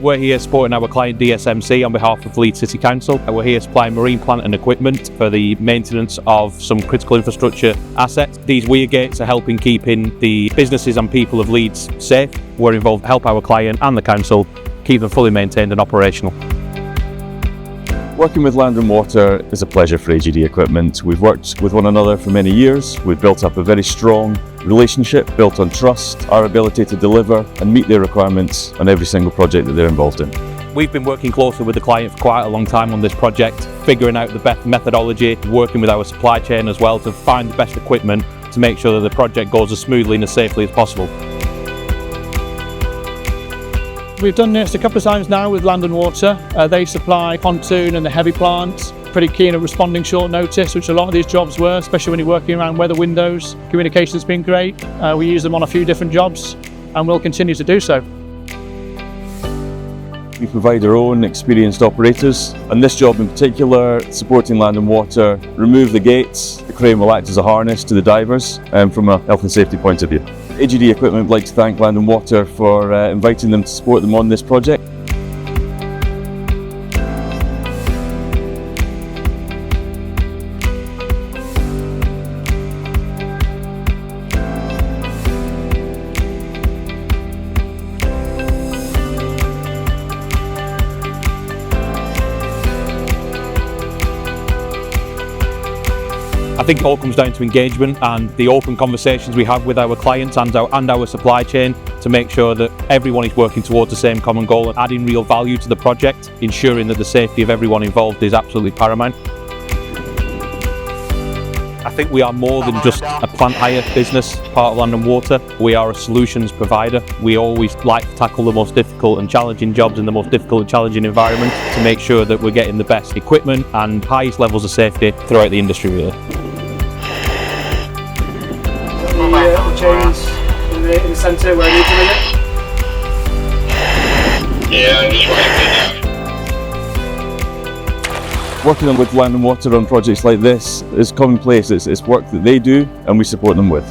We're here supporting our client DSMC on behalf of Leeds City Council. We're here supplying marine plant and equipment for the maintenance of some critical infrastructure assets. These weir gates are helping keeping the businesses and people of Leeds safe. We're involved to help our client and the council keep them fully maintained and operational. Working with Land and Water is a pleasure for AGD Equipment. We've worked with one another for many years. We've built up a very strong relationship built on trust, our ability to deliver and meet their requirements on every single project that they're involved in. We've been working closely with the client for quite a long time on this project, figuring out the best methodology, working with our supply chain as well to find the best equipment to make sure that the project goes as smoothly and as safely as possible. We've done this a couple of times now with Land and Water. They supply pontoon and the heavy plants. Pretty keen at responding short notice, which a lot of these jobs were, especially when you're working around weather windows. Communication's been great. We use them on a few different jobs and we'll continue to do so. We provide our own experienced operators. On this job in particular, supporting Land and Water, remove the gates. The crane will act as a harness to the divers from a health and safety point of view. AGD Equipment would like to thank Land and Water for inviting them to support them on this project. I think it all comes down to engagement and the open conversations we have with our clients and our supply chain to make sure that everyone is working towards the same common goal and adding real value to the project, ensuring that the safety of everyone involved is absolutely paramount. I think we are more than just a plant hire business, part of Land and Water. We are a solutions provider. We always like to tackle the most difficult and challenging jobs in the most difficult and challenging environment to make sure that we're getting the best equipment and highest levels of safety throughout the industry really. The chains in the centre where I need to bring it. Yeah, I'm just right. Working with Land and Water on projects like this is commonplace. It's work that they do and we support them with.